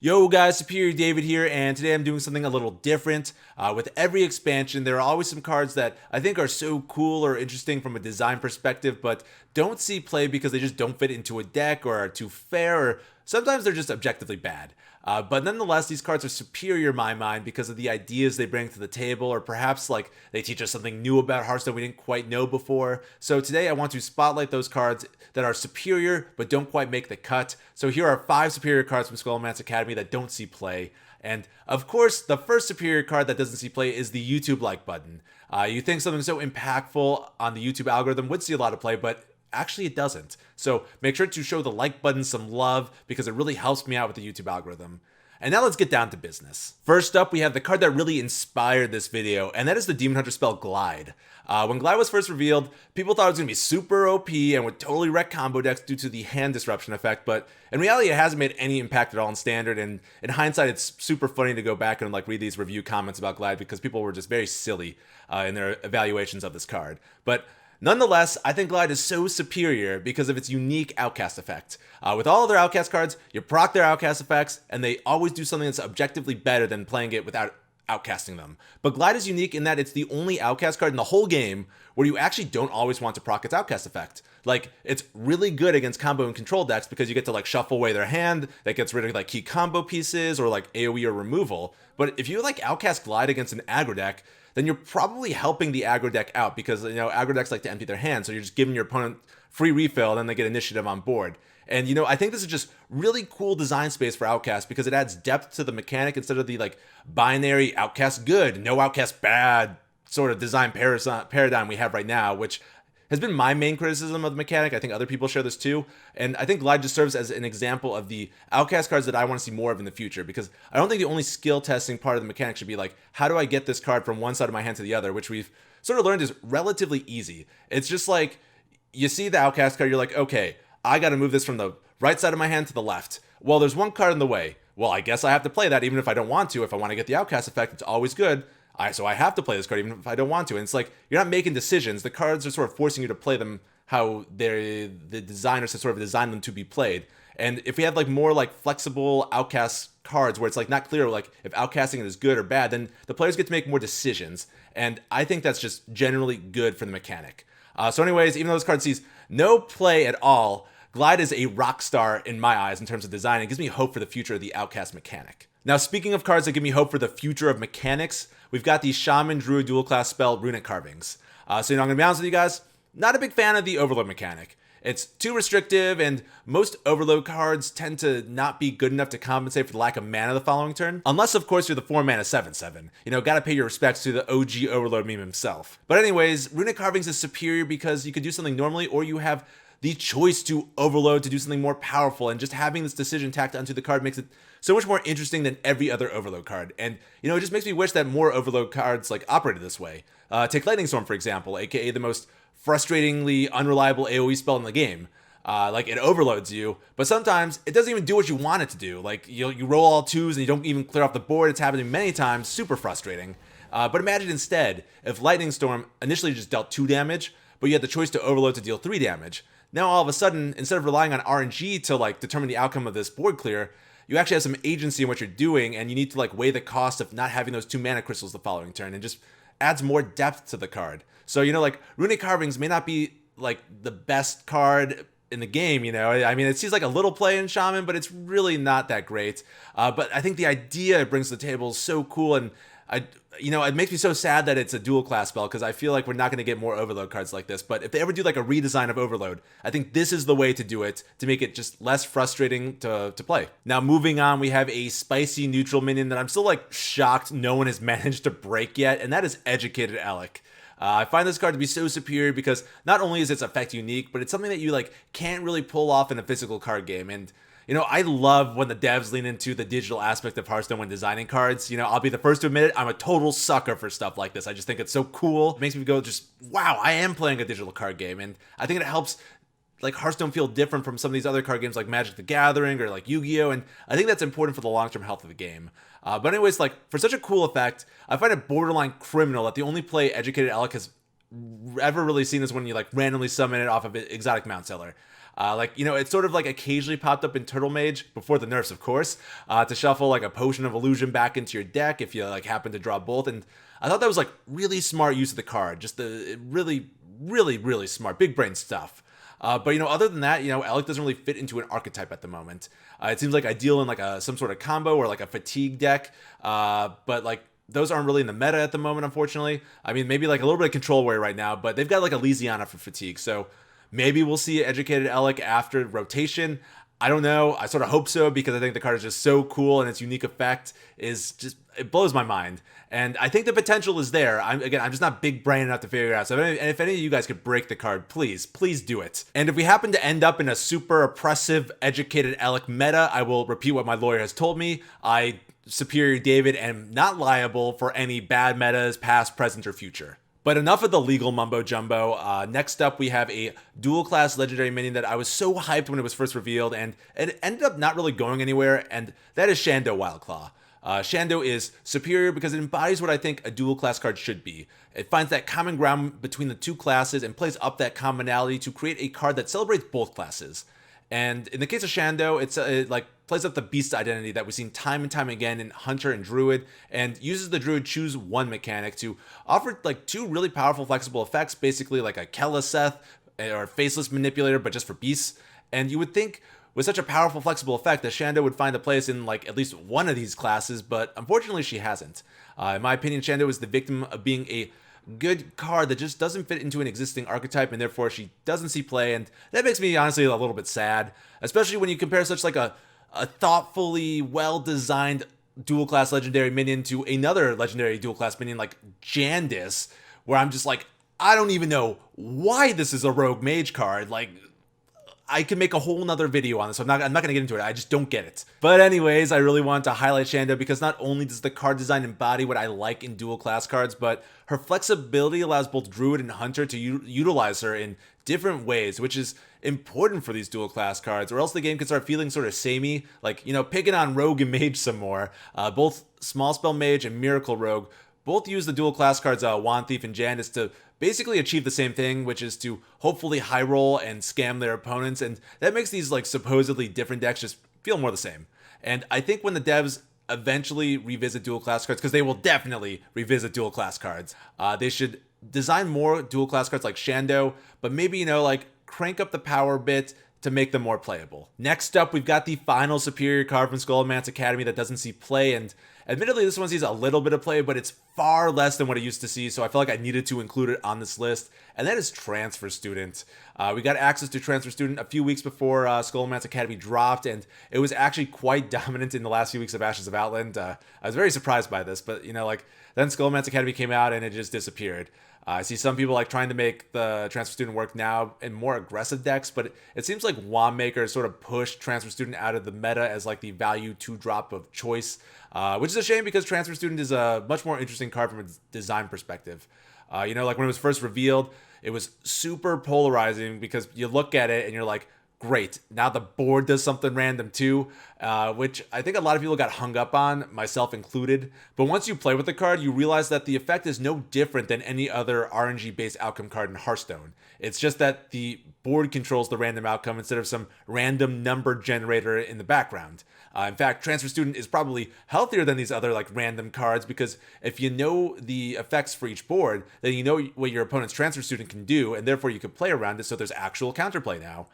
Yo guys, Superior David here, and today I'm doing something a little different. With every expansion, there are always some cards that I think are so cool or interesting from a design perspective, but don't see play because they just don't fit into a deck or are too fair, or sometimes they're just objectively bad. But nonetheless, these cards are superior in my mind because of the ideas they bring to the table, or perhaps like they teach us something new about Hearthstone we didn't quite know before. So today I want to spotlight those cards that are superior but don't quite make the cut. So here are 5 superior cards from Scholomance Academy that don't see play. And of course, the first superior card that doesn't see play is the YouTube like button. You think something so impactful on the YouTube algorithm would see a lot of play, but actually it doesn't. So make sure to show the like button some love because it really helps me out with the YouTube algorithm. And now let's get down to business. First up, we have the card that really inspired this video, and that is the Demon Hunter spell Glide. When Glide was first revealed, people thought it was going to be super OP and would totally wreck combo decks due to the hand disruption effect, but in reality it hasn't made any impact at all in Standard, and in hindsight it's super funny to go back and read these review comments about Glide because people were just very silly in their evaluations of this card. But nonetheless, I think Glide is so superior because of its unique Outcast effect. With all other Outcast cards, you proc their Outcast effects, and they always do something that's objectively better than playing it without outcasting them. But Glide is unique in that it's the only Outcast card in the whole game where you actually don't always want to proc its Outcast effect. Like, it's really good against combo and control decks because you get to shuffle away their hand that gets rid of key combo pieces or AoE or removal. But if you Outcast Glide against an aggro deck, then you're probably helping the aggro deck out because, aggro decks like to empty their hand, so you're just giving your opponent free refill, and then they get initiative on board. And, I think this is just really cool design space for Outcast because it adds depth to the mechanic instead of the, binary Outcast good, no Outcast bad sort of design paradigm we have right now, which has been my main criticism of the mechanic. I think other people share this too. And I think Glide just serves as an example of the Outcast cards that I want to see more of in the future, because I don't think the only skill testing part of the mechanic should be how do I get this card from one side of my hand to the other, which we've sort of learned is relatively easy. It's just you see the Outcast card, you're okay, I got to move this from the right side of my hand to the left. Well, there's one card in the way. Well, I guess I have to play that even if I don't want to. If I want to get the Outcast effect, it's always good. So I have to play this card even if I don't want to. And it's you're not making decisions. The cards are sort of forcing you to play them how the designers have sort of designed them to be played. And if we have more flexible Outcast cards where it's not clear if outcasting it is good or bad, then the players get to make more decisions. And I think that's just generally good for the mechanic. So anyways, even though this card sees no play at all, Glide is a rock star in my eyes in terms of design. It gives me hope for the future of the Outcast mechanic. Now, speaking of cards that give me hope for the future of mechanics, we've got the Shaman Druid dual class spell Runic Carvings. I'm going to be honest with you guys, not a big fan of the Overload mechanic. It's too restrictive, and most Overload cards tend to not be good enough to compensate for the lack of mana the following turn. Unless, of course, you're the 4-mana 7/7. Gotta pay your respects to the OG Overload meme himself. But anyways, Runic Carvings is superior because you could do something normally, or you have the choice to overload to do something more powerful, and just having this decision tacked onto the card makes it so much more interesting than every other overload card. And it just makes me wish that more overload cards operated this way. Take Lightning Storm, for example, aka the most frustratingly unreliable AoE spell in the game. It overloads you, but sometimes it doesn't even do what you want it to do. You roll all 2s and you don't even clear off the board. It's happening many times, super frustrating. But imagine instead if Lightning Storm initially just dealt 2 damage, but you had the choice to overload to deal 3 damage. Now all of a sudden, instead of relying on RNG to determine the outcome of this board clear, you actually have some agency in what you're doing, and you need to weigh the cost of not having those 2 mana crystals the following turn, and just adds more depth to the card. So Runic Carvings may not be the best card in the game, I mean, it seems like a little play in Shaman, but it's really not that great. But I think the idea it brings to the table is so cool, and it makes me so sad that it's a dual class spell because I feel like we're not going to get more Overload cards like this. But if they ever do a redesign of Overload, I think this is the way to do it to make it just less frustrating to play. Now, moving on, we have a spicy neutral minion that I'm still shocked no one has managed to break yet, and that is Educated Elekk. I find this card to be so superior because not only is its effect unique, but it's something that you can't really pull off in a physical card game. And I love when the devs lean into the digital aspect of Hearthstone when designing cards. I'll be the first to admit it, I'm a total sucker for stuff like this. I just think it's so cool. It makes me go wow, I am playing a digital card game. And I think it helps Hearthstone feel different from some of these other card games like Magic the Gathering or Yu-Gi-Oh! And I think that's important for the long-term health of the game. But anyways, for such a cool effect, I find it borderline criminal that the only play Educated Elekk has ever really seen is when you randomly summon it off of Exotic Mount Seller. It's sort of like occasionally popped up in Turtle Mage before the nerfs, of course, to shuffle like a Potion of Illusion back into your deck if you like happen to draw both. And I thought that was like really smart use of the card, just the really smart, big brain stuff. But other than that, Elekk doesn't really fit into an archetype at the moment. It seems like ideal in like some sort of combo or like a fatigue deck, but like those aren't really in the meta at the moment, unfortunately. I mean, maybe like a little bit of Control Warrior right now, but they've got like a Lysiana for fatigue, so maybe we'll see Educated Elekk after rotation. I don't know. I sort of hope so because I think the card is just so cool and its unique effect it blows my mind. And I think the potential is there. I'm just not big brain enough to figure it out. So if any of you guys could break the card, please do it. And if we happen to end up in a super oppressive Educated Elekk meta, I will repeat what my lawyer has told me. I, Superior David, am not liable for any bad metas, past, present, or future. But enough of the legal mumbo jumbo. Next up, we have a dual class legendary minion that I was so hyped when it was first revealed, and it ended up not really going anywhere, and that is Shando Wildclaw. Shan'do is superior because it embodies what I think a dual class card should be. It finds that common ground between the two classes and plays up that commonality to create a card that celebrates both classes. And in the case of Shando, it like plays up the beast identity that we've seen time and time again in Hunter and Druid, and uses the Druid choose one mechanic to offer like two really powerful flexible effects, basically like a Keleseth or Faceless Manipulator, but just for beasts. And you would think with such a powerful flexible effect that Shando would find a place in like at least one of these classes, but unfortunately she hasn't. In my opinion, Shando is the victim of being a good card that just doesn't fit into an existing archetype, and therefore she doesn't see play, and that makes me honestly a little bit sad, especially when you compare such like a thoughtfully well-designed dual class legendary minion to another legendary dual class minion like Jandis, where I'm just like, I don't even know why this is a rogue mage card. Like, I could make a whole nother video on this, so I'm not going to get into it. I just don't get it. But anyways, I really want to highlight Shando because not only does the card design embody what I like in dual class cards, but her flexibility allows both Druid and Hunter to utilize her in different ways, which is important for these dual class cards, or else the game can start feeling sort of samey, like, picking on Rogue and Mage some more. Both Small Spell Mage and Miracle Rogue both use the dual class cards Wand Thief and Jandis to basically achieve the same thing, which is to hopefully high roll and scam their opponents, and that makes these like supposedly different decks just feel more the same. And I think when the devs eventually revisit dual class cards, because they will definitely revisit dual class cards, they should design more dual class cards like Shando, but maybe like crank up the power a bit to make them more playable. Next up, we've got the final superior card from Scholomance Academy that doesn't see play, and admittedly this one sees a little bit of play, but it's far less than what it used to see, so I feel like I needed to include it on this list, and that is Transfer Student. We got access to Transfer Student a few weeks before Scholomance Academy dropped, and it was actually quite dominant in the last few weeks of Ashes of Outland. I was very surprised by this, but then Scholomance Academy came out and it just disappeared. I see some people like trying to make the Transfer Student work now in more aggressive decks, but it seems like Wand Maker sort of pushed Transfer Student out of the meta as like the value 2-drop of choice, which is a shame because Transfer Student is a much more interesting card from a design perspective. Like when it was first revealed, it was super polarizing because you look at it and you're like, great, now the board does something random too, which I think a lot of people got hung up on, myself included. But once you play with the card, you realize that the effect is no different than any other RNG-based outcome card in Hearthstone. It's just that the board controls the random outcome instead of some random number generator in the background. In fact, Transfer Student is probably healthier than these other like random cards because if you know the effects for each board, then you know what your opponent's Transfer Student can do, and therefore you can play around it, so there's actual counterplay now.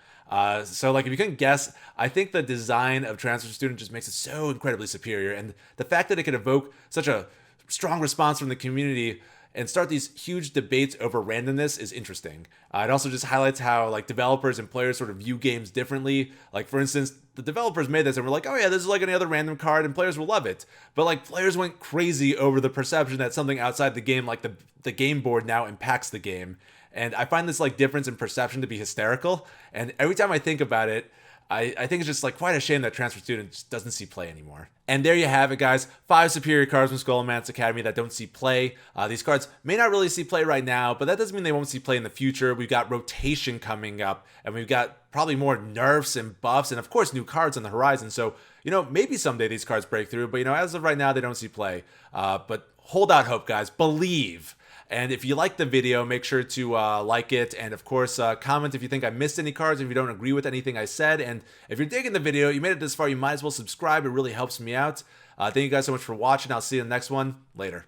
So like if you couldn't guess, I think the design of Transfer Student just makes it so incredibly superior, and the fact that it can evoke such a strong response from the community and start these huge debates over randomness is interesting. It also just highlights how like developers and players sort of view games differently. Like for instance, the developers made this and were like, oh yeah, this is like any other random card and players will love it. But like players went crazy over the perception that something outside the game, like the game board, now impacts the game. And I find this like difference in perception to be hysterical. And every time I think about it, I think it's just like quite a shame that Transfer Student just doesn't see play anymore. And there you have it, guys. 5 superior cards from Scholomance Academy that don't see play. These cards may not really see play right now, but that doesn't mean they won't see play in the future. We've got rotation coming up, and we've got probably more nerfs and buffs, and of course new cards on the horizon. So you know, maybe someday these cards break through, but, you know, as of right now, they don't see play. But hold out hope, guys. Believe. And if you like the video, make sure to like it. And of course, comment if you think I missed any cards, if you don't agree with anything I said. And if you're digging the video, you made it this far, you might as well subscribe. It really helps me out. Thank you guys so much for watching. I'll see you in the next one. Later.